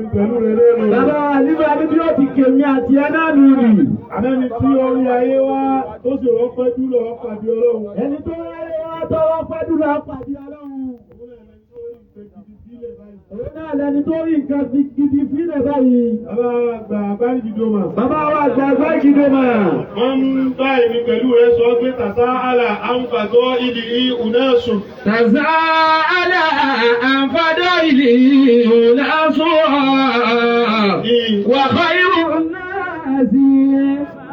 Bàbá nígbà níbi ó ti kèmí àti ẹ̀nà nìrì. Àmẹ́ni tí orí ayé wá tó sì rọ́pẹ́ jùlọ pàdé Ọlọ́run. Ẹni tó ráyé wá tó rọ́pẹ́ jùlọ pàdé Ọlọ́run. Òun náà lẹni tó rí nǹkan gidi fílẹ̀ báyìí. Bàbá àgbà Àgbáríjìdómà. Bàbá wa àgbà Àgbáríjìdómà. Wọ́n ń bá èmi pẹ̀lú rẹ̀ sọ pé tàṣà àlà àǹfààdọ́ ìlì ìhùnẹ́sùn. Tàṣà àlà àǹfààdọ́ ìlì ìhùnẹ́sùn. Wa khayrun nasi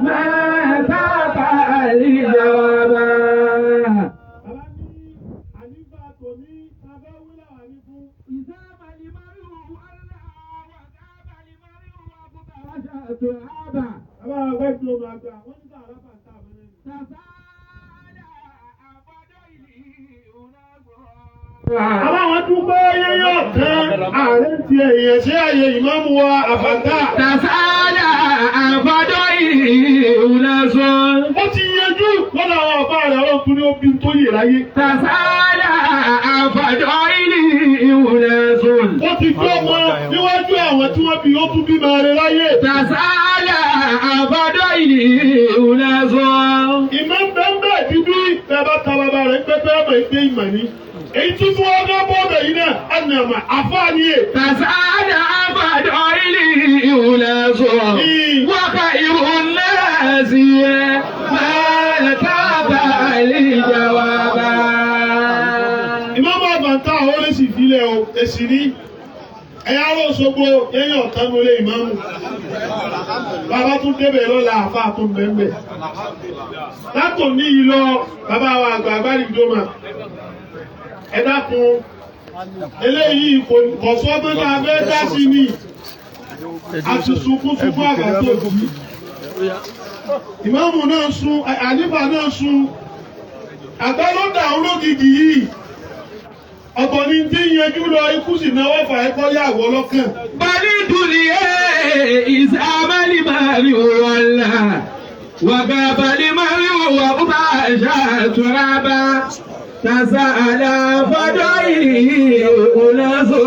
man taqa al-jawaba. Àwọn dúpẹ́ yẹ́yọ́ kan ààrẹ ti èèyàn sí ààyè ìmáàmù wa àfàtà. Tàṣálà àfàdọ́ ìhùnẹ́sùn. Ó ti yanjú lọ́nà àwọn ọ̀pá rẹ̀ ọ̀tún ní obì tó yè láyé. Tàṣálà àfàdọ́ ìhùnẹ́sùn. Ó ti gbé ọmọ níwájú àwọn tí wọ́n bí ó tún bí máa rẹ̀ láyé. Tàṣálà àfàdọ́ ìhùnẹ́sùn. Ìmọ̀ ń bẹ́ ń bẹ́ẹ̀ dídú ìtẹ́bá ta bàbá rẹ̀ pẹ́pẹ́ ọmọ ìgbé ìmọ̀ ní. Èyí tí fún ọgá bọ́ọ̀dọ̀ yìí náà, ànàmà àfáàní ẹ̀. Tàṣálà àfàdọ́ ìhùnẹ́sùn. Wa khayrun nasi man taqa al-jawaba. Ìmọ̀mọ̀ àgbàntà àwọn olóṣì ìfilẹ̀ o, èsì ní ẹ̀yà Òṣogbo yẹ́yìn ọ̀tánú lé ìmáàmù. Bàbá tún débẹ̀ lọ́la àfáà tún bẹ̀m̀bẹ̀. Látò ní ìlọ bàbá wa àgbà Àgbáríjìdómà. Ẹ dákun, eléyìí kò sọ pé máa fẹ́ dá sí ní àti sunkún àgbà tó jí. Ìmáàmù náà sun, àlífà náà sun, àgbà ló dà ń lógìgì yìí. Ọ̀pọ̀ ni tí yẹjú lọ ikú sì náwó fà ẹ́kọ́ yàwó lọ́kàn. Bali duniye izamali mari wala wagabali mari wa ubasha turaba tasala fadai ulaso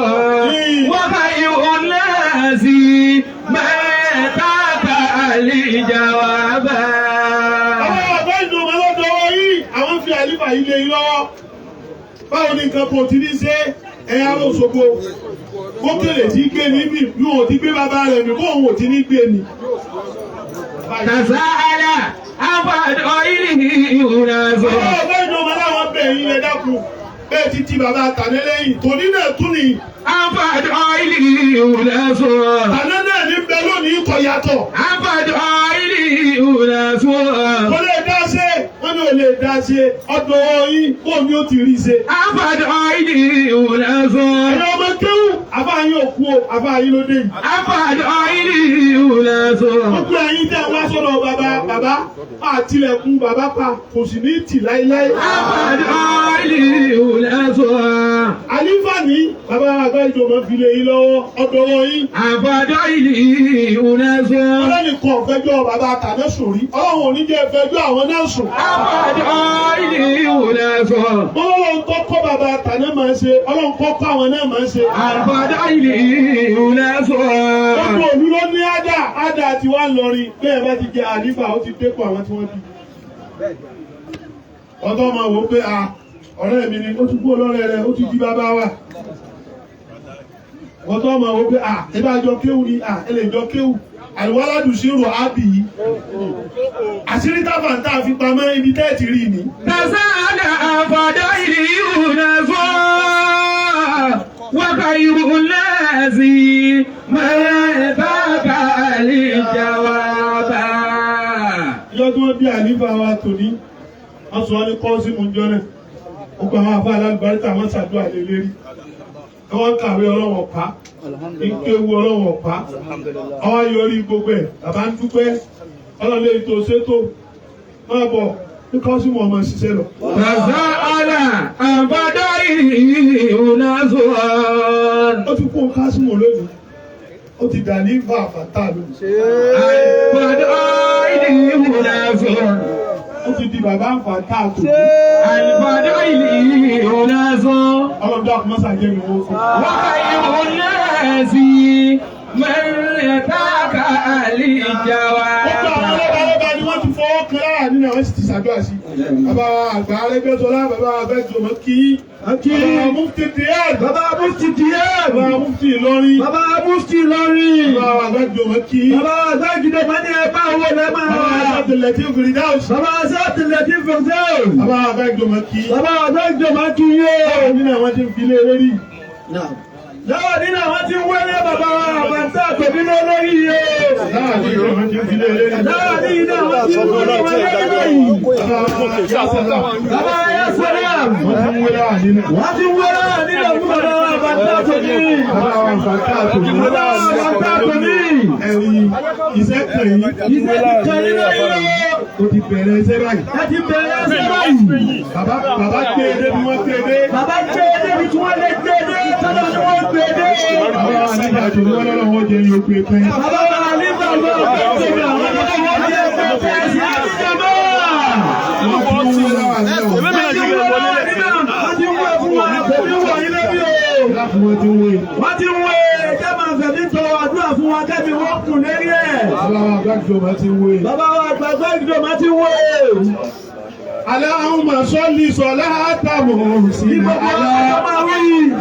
wa khayrun nasi man taqa al-jawaba. Àwọn àgbà ìjọba lọ́dọ̀ yìí, àwọn fi àlífà yìí lé lọ́wọ́. Báwo ni nǹkan kò ti ní ṣe ẹ̀yà Òṣogbo? Gókèlè tí gbé níbi yóò ti gbé bàbá rẹ̀ ní kó òun ò ti ní gbé ni. Tàṣálà àfàdọ́ ìhùnẹ́sùn. Àwọn ọ̀gá ìjọba láwọn bẹ̀ yín lẹ dákun. Bẹ́ẹ̀ ti ti bàbá Tàné lẹ́yìn, tòní náà tún ni. Àfàdọ́ ìhùnẹ́sùn. Tàné náà ní bẹ lónìí kò yàtọ̀. Àfàdọ́ ìhùnẹ́sùn. Kò lè dá ṣe, wọ́n ní ò lè dá ṣe, ọdọ̀ yín kó ní ó ti rí ṣe. Àfàdọ́ ìhùnẹ́sùn. Ẹ̀yọ́ ọmọ kéwù, àfáàyín òkú o, àfáàyín ló dé yìí. Àfàdọ́ ìhùnẹ́sùn. Gbogbo ẹ̀yin tẹ́ wá sọ́dọ̀ bàbá àtìlẹ̀kùn bàbá pa kò sì ní tì láíláí. Àfàdọ́ ìhùnẹ́sùn. Àlífà ní bàbá Àgbáríjìdómà fi lé yín lọ́wọ́ ọ̀dọ̀ yín. Àfàdọ́ ìhùnẹ́sùn. Ọlọ́ni kan fẹjọ́ bàbá Tàné sùn rí. Ọlọ́run ò ní jẹ́ fẹjọ́ àwọn náà sùn. Àfàdọ́ ìhùnẹ́sùn. Ọlọ́run kọ́ kọ́ bàbá Tàné máa ń ṣe, Ọlọ́run kọ́ kọ́ àwọn náà máa ń ṣe. Àfàdọ́ ìhùnẹ́sùn. Gbogbo òlú ló ní ádà àti wá lọrin bẹ́ẹ̀ bá ti jẹ àlífà ó ti dépò àwọn tí wọ́n bí. Ọ̀dọ́ máa wò pé ọ̀rẹ́ mi ni ó ti kú ọlọ́rẹ́ rẹ̀ ó ti di bàbá wa. Ọ̀dọ́ máa wò pé ẹbá jọ kéwù ni ẹlẹ́jọ kéwù. Àlùwáládù sí rò ábì yìí. Àṣírí tábàntà fi pamọ́ ibi tẹ́ẹ̀tì rí ni. Tàṣálà àfàdọ́ ìhùnẹ́sùn. Wa khayrun nasi man taqa al-jawaba. Ìjọ tí wọ́n bí àlífà wa tòní, wọ́n sọ ní kọ́ọ̀sì mú jọ náà. Ó gba àwọn afá alágbàríkà wọ́n ṣàdúrà lé lérí. Wọ́n kàwé ọlọ́wọ̀ pa, ìkéwu ọlọ́wọ̀ pa. Àwọn ayọ̀rí gbogbo ẹ̀, bàbá ń dúpẹ́, ọlọ́lé ètò ṣètò, máa bọ̀ ní kọ́ọ̀sì mọ̀ ọmọ ṣiṣẹ́ lọ. Tàṣálà ti dà ní ìfà àfàtà lónìí. Àìbọ̀dọ̀ ìdí ìmúlẹ̀sọ̀. Ó ti di bàbá àfàtà tó. Àìbọ̀dọ̀ ìdí ìmúlẹ̀sọ̀. Ọlọ́dún àkùnmọ́sà jẹ́ mi wọ́n fún. Wọ́n ìmúlẹ̀sí mẹ́rin táàkà àlè ìjà wa. Gbogbo àwọn ọlọ́ba ni wọ́n ti fọwọ́ kan lára nínú àwọn sì ti ṣàdúrà sí. Bàbá àgbà Arẹ́gbẹ́ṣọlá, bàbá Abẹ́jọmọ́ kí. Bàbá Mufti Díẹ̀. Bàbá Mufti Díẹ̀. Bàbá Mufti Ìlọrin. Bàbá Mufti Ìlọrin. Bàbá Abẹ́jọmọ́ kí. Bàbá Abẹ́jọmọ́ ní ẹgbẹ́ owó lẹ́mọ̀. Bàbá Sátìlẹ̀tì Fìrìdáùs. Bàbá Sátìlẹ̀tì Fìrìdáùs. Bàbá Abẹ́jọmọ́ kí. Bàbá Abẹ́jọmọ́ kí yé. Nínú àwọn tí ń fi lé lórí. Lọ́wọ́ nínú àwọn tí ń wẹ́lẹ́ bàbá àbàtà tòbí lórí yé. Láàrin àwọn tí ń fi lé lórí. Láàrin nínú àwọn tí ń wẹ́lẹ́ lórí. Bàbá Yassalam. Wọ́n ti ń wé láàrin náà. Wọ́n ti ń wẹ́lẹ́ nínú bàbá àbàtà tòbí. Bàbá àfàtà tòbí. Bàbá àbàtà tòbí. Ẹ̀rí iṣẹ́ kẹ̀yìn. Iṣẹ́ kẹ̀yìn lórí. Ó ti bẹ̀rẹ̀ iṣẹ́ báyìí. Ẹ ti bẹ̀rẹ̀ iṣẹ́ báyìí. Bàbá gbé edé bí wọ́n gbé edé. Bàbá gbé edé bí tí wọ́n lè gbé edé. Tọ́lá ni wọ́n gbé edé. Bàbá àlejò àjò ni wọ́n lọ́wọ́ jẹ́ ní ogun ẹ̀pẹ́. Bàbá àlejò àjò ni wọ́n jẹ́ ní ogun ẹ̀pẹ́. Sí àdìjọba. Wọ́n ti ń wé láàrin náà. Wọ́n ti ń wé fún wa. Tẹ̀mí wọ̀ ilé bí o. Láti wọ́n ti ń wé. Wọ́n ti ń wé. Ẹjẹ́ máa fẹ̀mí tọrọ àdúrà fún wa kẹ́mi wọ́n kùn lérí ẹ̀. Bàbá àgbàjọba ti ń wé. Bàbá àgbàgbà ìjọba ti ń wé. Allahumma salli salatan muhsina ala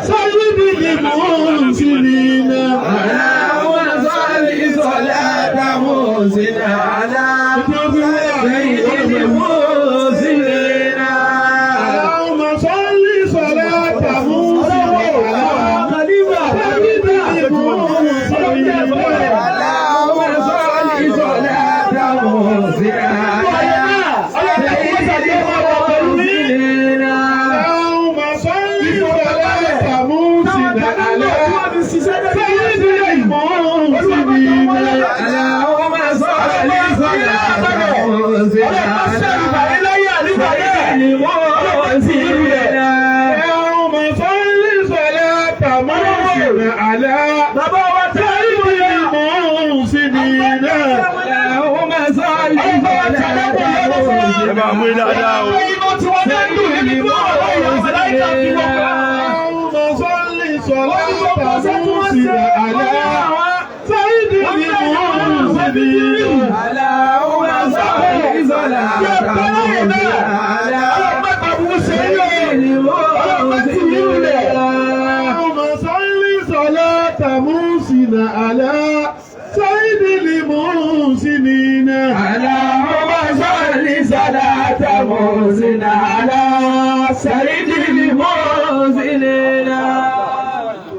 sayyidil muhsinina. Allahumma salli salatan muhsina ala sayyidil muhsinina. Allahumma salli salatan muhsina ala sayyidil muhsinina. Allahumma salli salatan muhsina ala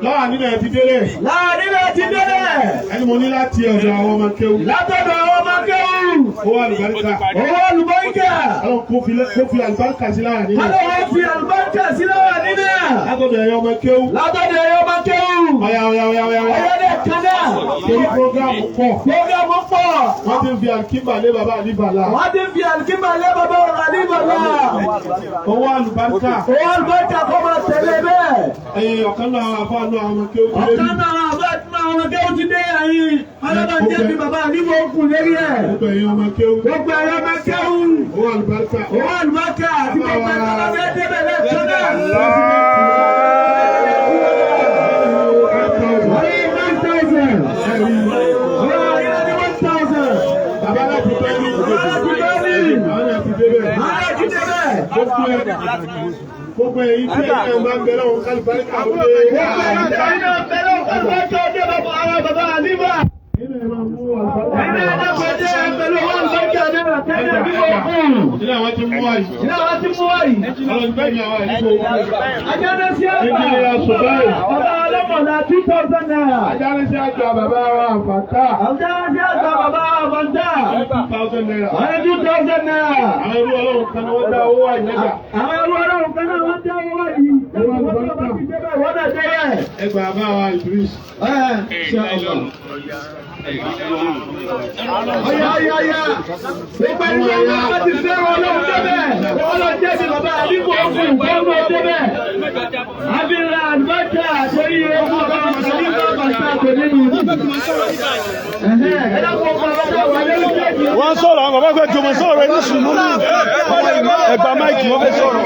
Láàrin náà ti délẹ̀. Láàrin náà ti délẹ̀. Ẹni mo ní láti ọ̀dọ̀ àwọn ọmọ kéwù. Látọ̀dọ̀ àwọn ọmọ kéwù. Owó àlùbáríkà. Owó àlùbáríkà. Ọlọ́run kó fi àlùbáríkà sí lára nínú. Ọlọ́run fi àlùbáríkà sí lára nínú. Látọ̀dọ̀ ẹ̀yọ́ ọmọ kéwù. Látọ̀dọ̀ ẹ̀yọ́ ọmọ kéwù. Ọ̀yà. Ọ̀yọ́dẹ̀ kan náà. Torí prógámù pọ̀. Prógámù pọ̀. Wọ́n ti ń fi àlùkímbà lé bàbá àlíbàlá. Wọ́n ti ń fi àlùkímbà lé bàbá àlíbàlá. Owó àlùbáríkà. Owó àlùbáríkà kọ́ máa tẹ̀lé bẹ́ẹ̀. Ọ̀kan náà àfa náà àwọn kéwù. Ọ̀kan náà àfa àwọn kéwù ti dé ẹ̀yìn. Ọlọ́dọ̀ bí bàbá àlíbò kù lérí ẹ̀. Gbogbo ẹ̀yin ọmọ kéwù. Gbogbo ẹ̀yin ọmọ kéwù. Owó àlùbáríkà. Owó àlùbáríkà àti gbogbo ẹ̀yin ọmọ kéwù débẹ̀ lẹ́tọ́ náà. Gbogbo ẹ̀yin tí ẹ̀yin máa ń bẹ̀rẹ̀ òun kálífàríkà ó lé. Gbogbo ẹ̀yin tí ẹ̀yin náà bẹ̀rẹ̀ òun kálífàríkà ó lé bàbá àwọn bàbá àlíbà. Ilé ẹ̀ máa mú àlùbáríkà. Ilé ẹ̀ náà pẹ̀lú pẹ̀lú wọn àlùbáríkà náà tẹ́lẹ̀ bí wọ́n kún. Ilé àwọn tí mú wáyìí. Ilé àwọn tí mú wáyìí. Ọlọ́run bẹ́ẹ̀ ni àwọn àdúgbò. Ajáde sí àgbà. Ìdílé Asòbáyì. Bàbá ọlọ́mọ̀lá 2000 naira. Ajáde sí àgbà bàbá wa àfàtà. Ajáde sí àgbà bàbá àfàtà. 2000 naira. 2000 naira. Àwọn ẹrú ọlọ́run kan ni wọ́n dá owó àìlẹ́gbà. Àwọn ẹrú ọlọ́run kan náà wọ́n dá owó yìí. Ẹgbà bá wa Idris. Ọ̀yá. Gbogbo ẹni tó wá láti fẹ́ ọlọ́run débẹ̀. Ọlọ́run jẹ́ ti bàbá àdínkù ọkùnrin gbọ́ngbọ́n débẹ̀. Abirà àdúgbàtà àtẹ́rí ogun ọba àdínkù ọba àtàkùn nínú ìdíje. wọ́n sọ̀rọ̀ àwọn bàbá fẹ́ jọmọ sọ̀rọ̀ ẹni sùnmù ní ẹgbà máìkì wọ́n fẹ́ sọ̀rọ̀.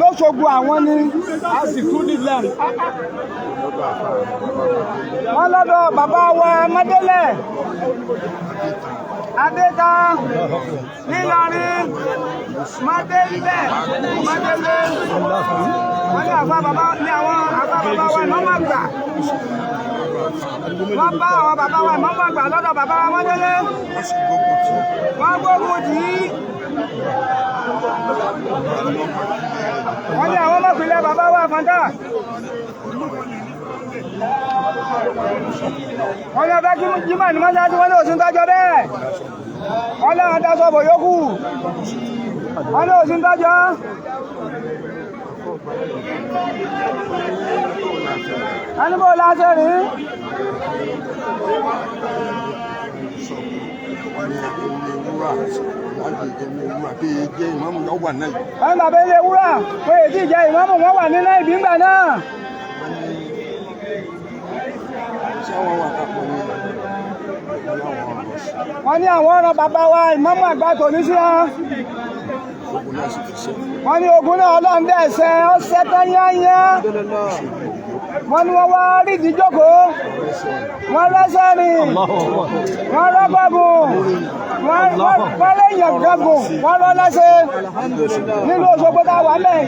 lóṣogbo àwọn ni a sì kú nílẹ̀. Wọ́n lọ́dọ̀ bàbá wa Mọ́délẹ̀ Adéta Nílọrin Mọ́délẹ̀ wọ́n ní àfa bàbá ní àwọn àfa bàbá wa ìmọ̀mọ̀ àgbà. Wọ́n bá àwọn bàbá wa ìmọ̀mọ̀ àgbà lọ́dọ̀ bàbá wa Mọ́délẹ̀. Wọ́n gbógun tì í. Wọ́n ní àwọn ọmọkùnrin bàbá wa Fanta. Wọ́n ní ọba Jímọ̀ ní mọ́sáájú wọn ní òsín tọ́jọ́ bẹ́ẹ̀. Wọ́n ní àwọn dáṣọ bò yókù. Wọ́n ní òsín tọ́jọ́. Wọ́n ní bó láṣẹ rí. Wọ́n bàbá ilé wúrà pé èdè ìjẹ ìmáàmù wọn wà nínú ìbíngbà náà. Wọ́n ní àwọn ọ̀rọ̀ bàbá wa ìmáàmù àgbà tò ní sí wọn. Wọ́n ní ogun náà Ọlọ́run dẹ̀ ṣe ó ṣẹ́tọ́ yányá. Wọ́n ní wọ́n wá rí ìdíjókòó. Wọ́n lẹ́sẹ̀ rìn. Wọ́n rọ́gbọ̀gùn. Wọ́n lẹ́yìn gàgùn. Wọ́n lọ lẹ́sẹ̀ nínú Òṣogbo tá a wà mẹ́.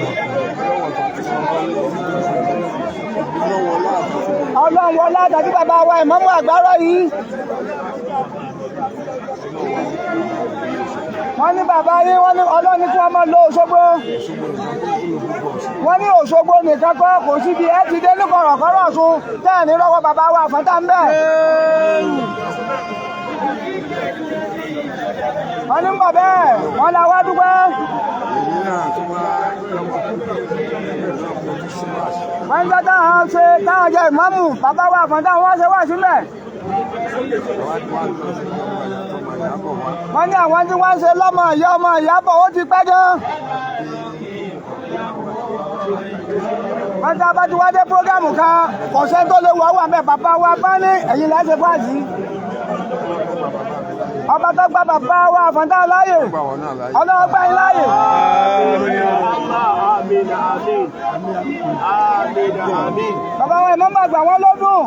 ọlọ́run wọlá àtàtí bàbá wa ìmáàmù àgbárọ̀ yìí wọ́n ní bàbá yìí wọ́n ní ọlọ́run kí wọ́n máa lọ Òṣogbo wọ́n ní Òṣogbo nìkan kọ́ kò síbi ẹ ti dé ní kọ̀rọ̀kọ̀rọ̀ Ọ̀ṣun tẹ́ẹ̀ ní lọ́wọ́ bàbá wa Àfọ̀njá ń bẹ̀. wọ́n ní bọ̀ bẹ́ẹ̀ wọ́n la wá dúpẹ́. wọ́n ń jẹ́ táwọn ṣe táwọn jẹ́ ìmáàmù bàbá wa Àfọ̀njá wọ́n ṣe wá sílẹ̀. wọ́n ní àwọn tí wọ́n ń ṣe lọ́mọ ìyá ọmọ Ìyábọ̀ ó ti pẹ́ gan. wọ́n tí a bá ti wá dé prógámù kan kọ̀ṣẹ́ tó lè wọ́ wà mẹ́ bàbá wa bá ní ẹ̀yìn láti fàájì. ọba tó gba bàbá wa Àfọ̀njá láàyè ọlọ́gbà yín láàyè. bàbá wa ìmọ̀mọ̀ àgbà wọn lọ́dún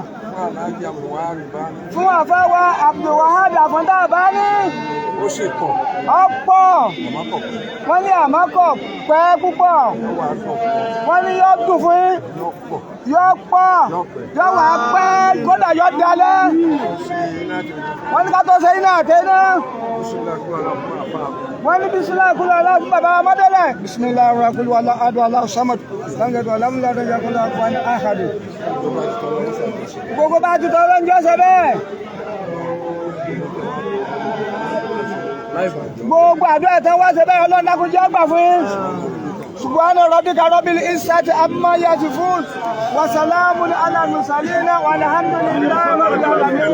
fún àfáwà Abdulwahab Àfọ̀njá Albani ọ̀pọ̀ wọ́n ní àmọ́kọ̀ pẹ́ púpọ̀ wọ́n ní yóò dùn fún yín yóò pọ̀ yóò wà pẹ́ kódà yóò dalẹ̀ wọ́n ní ká tó ṣe iná àtẹ́ná wọ́n ní bisimilahi kúlọ̀ aláwọ̀ bàbá ọmọdélẹ̀ bisimilahi rakulu aláwọ̀ aláwọ̀ samadu lọ́ngẹ̀dọ̀ aláwọ̀ yakula wọn ahadu gbogbo bá ti tọrọ ń jọ́sẹ̀ bẹ́ẹ̀ gbogbo àdúrà tán wá ṣe bẹ́ẹ̀ Ọlọ́run dákun jẹ́ ọgbà fún yín subhana rabbika rabbil izzati amma yasifun wa salamun ala mursalin walhamdulillahi rabbil alamin.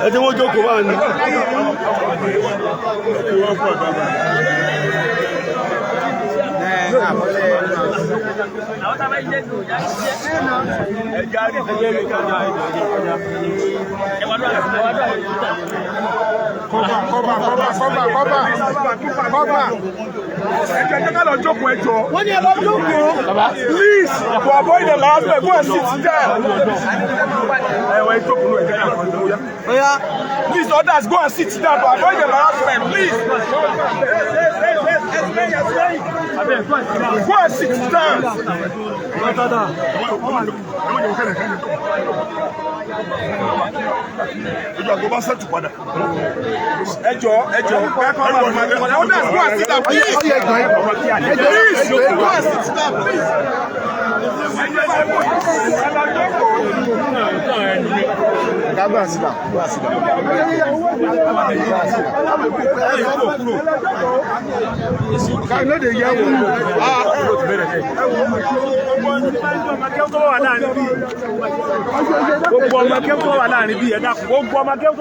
ẹ jẹ́ wọ́n jókòó wá ní. When you love please, to avoid the last one, go and sit down. Please, others, go and sit down to avoid the harassment, please. Go and sit down. Gbogbo ọmọ akẹ́kọ̀ọ́ wà láàrin bí ẹ̀dá gbogbo ọmọ akẹ́kọ̀ọ́